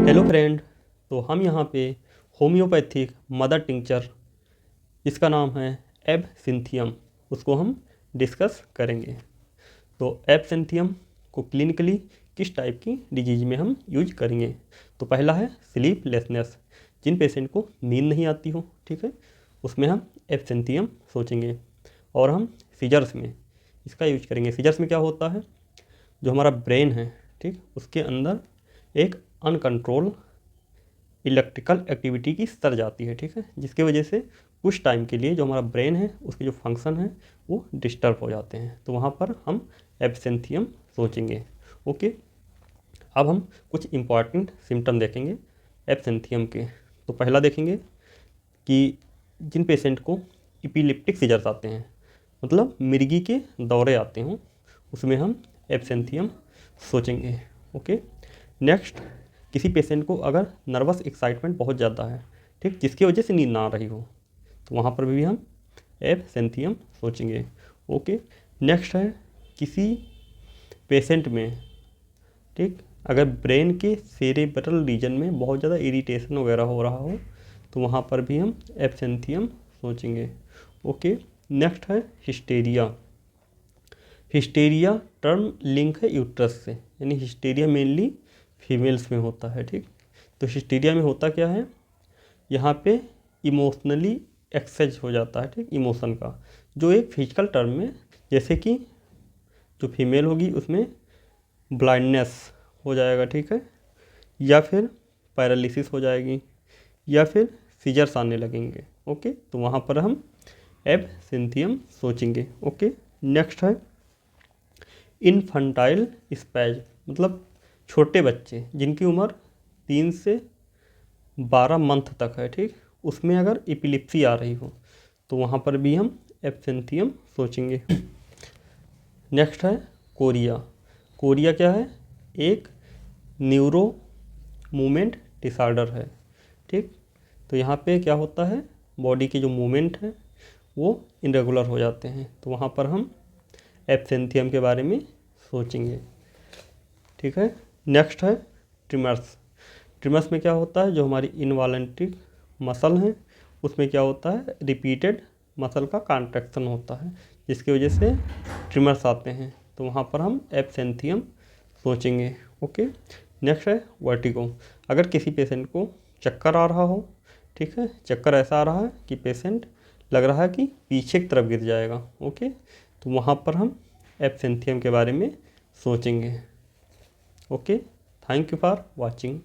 Hello friend, तो हम यहाँ पे होम्योपैथिक मदर टिंचर, इसका नाम है एबसिंथियम, उसको हम डिस्कस करेंगे। तो एबसिंथियम को क्लिनिकली किस टाइप की डिजीज में हम यूज करेंगे? तो पहला है स्लीपलेसनेस, जिन पेशेंट को नींद नहीं आती हो, ठीक है, उसमें हम एबसिंथियम सोचेंगे। और हम सीजर्स में इसका यूज करेंगे। सीजर्स में क्या होता है, जो हमारा ब्रेन है, ठीक, उसके अंदर एक अनकंट्रोल इलेक्ट्रिकल एक्टिविटी की स्तर जाती है, ठीक है, जिसकी वजह से कुछ टाइम के लिए जो हमारा ब्रेन है उसके जो फंक्शन है वो डिस्टर्ब हो जाते हैं। तो वहाँ पर हम एबसिंथियम सोचेंगे। ओके, अब हम कुछ इम्पॉर्टेंट सिम्टम देखेंगे एबसिंथियम के। तो पहला देखेंगे कि जिन पेशेंट को इपिलिप्टिक सीजर्स आते हैं, मतलब मिर्गी के दौरे आते हों, उसमें हम एबसिंथियम सोचेंगे। ओके, नेक्स्ट, किसी पेशेंट को अगर नर्वस एक्साइटमेंट बहुत ज़्यादा है, ठीक, जिसकी वजह से नींद ना आ रही हो, तो वहाँ पर भी हम एबसिंथियम सोचेंगे। ओके, नेक्स्ट है किसी पेशेंट में, ठीक, अगर ब्रेन के सेरेब्रल रीजन में बहुत ज़्यादा इरिटेशन वगैरह हो रहा हो, तो वहाँ पर भी हम एबसिंथियम सोचेंगे। ओके, नेक्स्ट है हिस्टेरिया। हिस्टेरिया टर्म लिंक है यूट्रस से, यानी हिस्टेरिया मेनली फीमेल्स में होता है, ठीक। तो हिस्टेरिया में होता क्या है, यहाँ पे इमोशनली एक्सेस हो जाता है, ठीक, इमोशन का, जो एक फिजिकल टर्म में, जैसे कि जो फीमेल होगी उसमें ब्लाइंडनेस हो जाएगा, ठीक है, या फिर पैरालिसिस हो जाएगी, या फिर सीजर्स आने लगेंगे। ओके, तो वहाँ पर हम एबसिंथियम सोचेंगे। ओके, नेक्स्ट है इन्फंटाइल स्पैज, मतलब छोटे बच्चे जिनकी उम्र 3 से 12 मंथ तक है, ठीक, उसमें अगर एपिलेप्सी आ रही हो, तो वहाँ पर भी हम एबसिंथियम सोचेंगे। नेक्स्ट है कोरिया। कोरिया क्या है, एक न्यूरो मूवमेंट डिसऑर्डर है, ठीक। तो यहाँ पे क्या होता है, बॉडी के जो मूवमेंट हैं वो इरेगुलर हो जाते हैं, तो वहाँ पर हम एबसिंथियम के बारे में सोचेंगे, ठीक है। नेक्स्ट है ट्रिमर्स। ट्रिमर्स में क्या होता है, जो हमारी इनवॉलंटरी मसल हैं उसमें क्या होता है, रिपीटेड मसल का कॉन्ट्रैक्शन होता है, जिसकी वजह से ट्रिमर्स आते हैं, तो वहाँ पर हम एबसिंथियम सोचेंगे। ओके, नेक्स्ट है वर्टिगो। अगर किसी पेशेंट को चक्कर आ रहा हो, ठीक है, चक्कर ऐसा आ रहा है कि पेशेंट लग रहा है कि पीछे की तरफ गिर जाएगा, ओके, तो वहाँ पर हम एबसिंथियम के बारे में सोचेंगे। Okay, thank you for watching.